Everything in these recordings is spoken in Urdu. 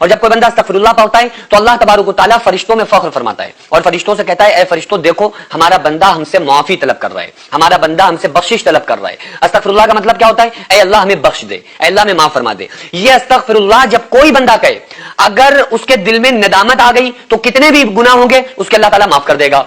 اور جب کوئی بندہ استغفراللہ پڑھتا ہے تو اللہ تبارک و تعالیٰ فرشتوں میں فخر فرماتا ہے اور فرشتوں سے کہتا ہے اے فرشتوں دیکھو ہمارا بندہ ہم سے معافی طلب کر رہا ہے, ہمارا بندہ ہم سے بخشش طلب کر رہا ہے. استغفراللہ کا مطلب کیا ہوتا ہے؟ اے اللہ ہمیں بخش دے, اے اللہ ہمیں معاف فرما دے. یہ استغفراللہ جب کوئی بندہ کہے, اگر اس کے دل میں ندامت آ گئی تو کتنے بھی گناہ ہوں گے اس کے اللہ تعالیٰ معاف کر دے گا.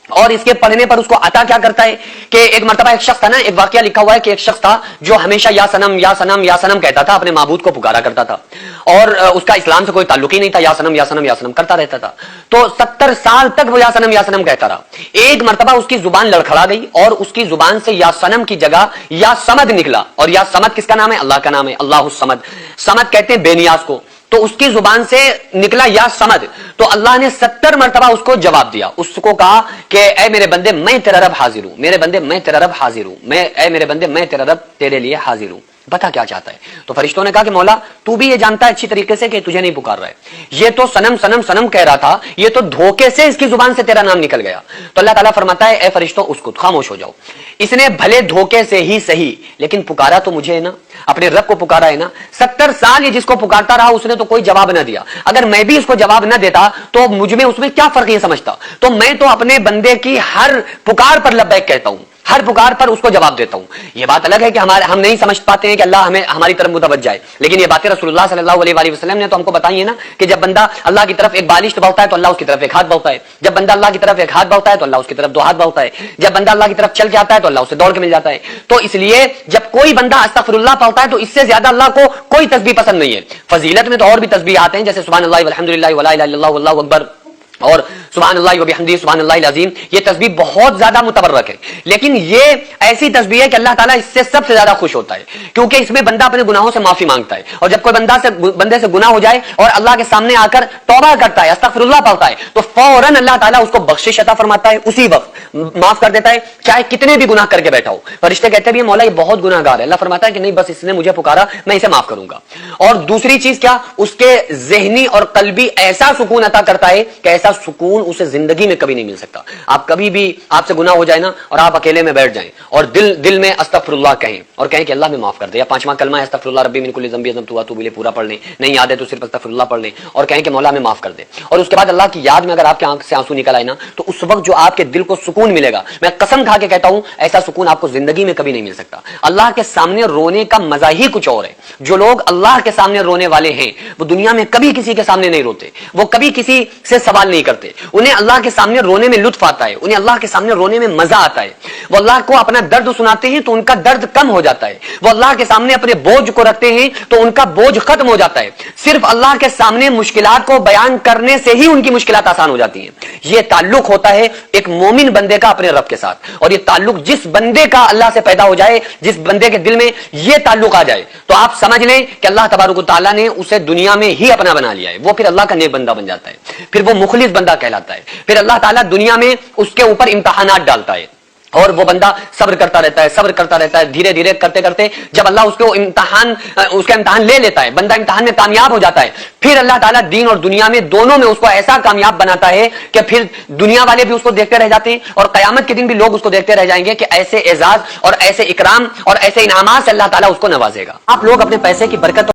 اور اس کے پڑھنے پر اس کو عطا کیا کرتا ہے کہ ایک مرتبہ ایک شخص تھا نا, ایک واقعہ لکھا ہوا ہے کہ ایک شخص تھا جو ہمیشہ یا سنم یا سنم یا سنم کہتا تھا, اپنے معبود کو پکارا کرتا تھا اور اس کا اسلام سے کوئی تعلق ہی نہیں تھا, یا سنم یا سنم یا سنم کرتا رہتا تھا. تو 70 سال تک وہ یا سنم کہتا رہا. ایک مرتبہ اس کی زبان لڑکھڑا گئی اور اس کی زبان سے یا سنم کی جگہ یا سمد نکلا. اور یا سمد کس کا نام ہے؟ اللہ کا نام ہے, اللہ الصمد. سمد کہتے ہیں بے نیاز کو. تو اس کی زبان سے نکلا یا سمد, تو اللہ نے 70 مرتبہ اس کو جواب دیا. اس کو کہا کہ اے میرے بندے میں تیرا رب حاضر ہوں, میرے بندے میں تیرا رب حاضر ہوں, اے میرے بندے میں تیرا رب تیرے لیے حاضر ہوں. بتا کیا چاہتا ہے؟ تو فرشتوں نے کہا کہ مولا تو بھی یہ جانتا ہے اچھی طریقے سے کہ تجھے نہیں پکار رہا ہے, یہ تو سنم سنم سنم کہہ رہا تھا, یہ تو دھوکے سے اس کی زبان سے تیرا نام نکل گیا. تو اللہ تعالیٰ فرماتا ہے اے فرشتوں اس کو خاموش ہو جاؤ, اس نے بھلے دھوکے سے ہی صحیح لیکن پکارا تو مجھے ہے نا, اپنے رب کو پکارا ہے نا. 70 سال یہ جس کو پکارتا رہا اس نے تو کوئی جواب نہ دیا. اگر میں بھی اس کو جواب نہ دیتا تو مجھ میں اس میں کیا فرق یہ سمجھتا؟ تو میں تو اپنے بندے کی ہر پکار پر لبیک کہتا ہوں, ہر پکار پر اس کو جواب دیتا ہوں. یہ بات الگ ہے کہ ہم نہیں سمجھ پاتے ہیں کہ اللہ ہمیں ہماری طرف متوجہ ہے, لیکن یہ باتیں رسول اللہ صلی اللہ علیہ وآلہ وسلم نے تو ہم کو بتائی ہے نا کہ جب بندہ اللہ کی طرف ایک بالشت بڑھتا ہے تو اللہ اس کی طرف ایک ہاتھ بڑھتا ہے, جب بندہ اللہ کی طرف ایک ہاتھ بڑھتا ہے تو اللہ اس کی طرف 2 ہاتھ بڑھتا ہے, جب بندہ اللہ کی طرف چل جاتا ہے تو اللہ اسے دوڑ کے مل جاتا ہے. تو اس لیے جب کوئی بندہ استغفراللہ پڑھتا ہے تو اس سے زیادہ اللہ کو کوئی تسبیح پسند نہیں ہے. فضیلت میں تو اور بھی تسبیح آتے ہیں جیسے سبحان اللہ والحمدللہ ولا الہ الا اللہ واللہ اکبر اور سبحان اللہ وبحمدہ سبحان اللہ العظیم. یہ تسبیح بہت زیادہ متبرک ہے, لیکن یہ ایسی تسبیح ہے کہ اللہ تعالیٰ اس سے سب سے زیادہ خوش ہوتا ہے کیونکہ اس میں بندہ اپنے گناہوں سے معافی مانگتا ہے. اور جب کوئی بندے سے گناہ ہو جائے اور اللہ کے سامنے آ کر توبہ کرتا ہے, استغفراللہ پڑھتا ہے, تو فوراً اللہ تعالیٰ اس کو بخشش عطا فرماتا ہے, اسی وقت معاف کر دیتا ہے چاہے کتنے بھی گناہ کر کے بیٹھا ہو. فرشتے کہتے ہیں مولا یہ بہت گناہ گار ہے, اللہ فرماتا ہے کہ نہیں بس اس نے مجھے پکارا میں اسے معاف کروں گا. اور دوسری چیز کیا, اس کے ذہنی اور قلبی ایسا سکون عطا کرتا ہے کہ ایسا سکون اسے زندگی میں کبھی نہیں مل سکتا. آپ کبھی بھی آپ سے گناہ ہو جائے نا اور آپ اکیلے میں بیٹھ جائیں اور دل میں استغفراللہ کہیں اور کہیں کہ اللہ میں معاف کر دے, یا 5واں کلمہ استغفراللہ ربی من کل ذنب اذنبت واتوب الیہ پورا پڑھ لیں, نہیں یاد ہے تو صرف استغفراللہ پڑھ لیں اور کہیں کہ مولا ہمیں معاف کر دے. اور اس کے بعد اللہ کی یاد میں اگر آپ کی آنکھ سے آنسو نکل آئے نا تو اس وقت جو آپ کے دل کو سکون ملے گا, میں قسم کھا کے کہتا ہوں ایسا سکون آپ کو زندگی میں کبھی نہیں مل سکتا. اللہ کے سامنے رونے کا مزہ ہی کچھ اور ہے. جو لوگ اللہ کے سامنے رونے والے ہیں وہ دنیا میں کبھی کسی کے سامنے نہیں روتے, وہ کبھی کسی سے سوال نہیں کرتے, انہیں اللہ کے سامنے رونے میں لطف آتا ہے, انہیں اللہ کے سامنے رونے میں مزہ آتا ہے. وہ اللہ کو اپنا درد سناتے ہیں تو ان کا درد کم ہو جاتا ہے, وہ اللہ کے سامنے اپنے بوجھ کو رکھتے ہیں تو ان کا بوجھ ختم ہو جاتا ہے. صرف اللہ کے سامنے مشکلات کو بیان کرنے سے ہی ان کی مشکلات آسان ہو جاتی ہیں. یہ تعلق ہوتا ہے ایک مومن بندے کا اپنے رب کے ساتھ, اور یہ تعلق جس بندے کا اللہ سے پیدا ہو جائے, جس بندے کے دل میں یہ تعلق آ جائے تو آپ سمجھ لیں کہ اللہ تبارک و تعالیٰ نے اسے دنیا میں ہی اپنا بنا لیا ہے. وہ پھر اللہ کا نیک بندہ بن جاتا ہے, پھر وہ مخلص بندہ کہلاتا ہے. پھر اللہ تعالیٰ دنیا میں اس کے اوپر امتحانات ڈالتا ہے اور وہ بندہ صبر کرتا رہتا ہے, دھیرے دھیرے کرتے کرتے جب اللہ اس کا امتحان لے لیتا ہے, بندہ امتحان میں کامیاب ہو جاتا ہے, پھر اللہ تعالیٰ دین اور دنیا میں دونوں میں اس کو ایسا کامیاب بناتا ہے کہ پھر دنیا والے بھی اس کو دیکھتے رہ جاتے ہیں اور قیامت کے دن بھی لوگ اس کو دیکھتے رہ جائیں گے کہ ایسے اعزاز اور ایسے اکرام اور ایسے انعامات سے اللہ تعالیٰ اس کو نوازے گا. آپ لوگ اپنے پیسے کی برکت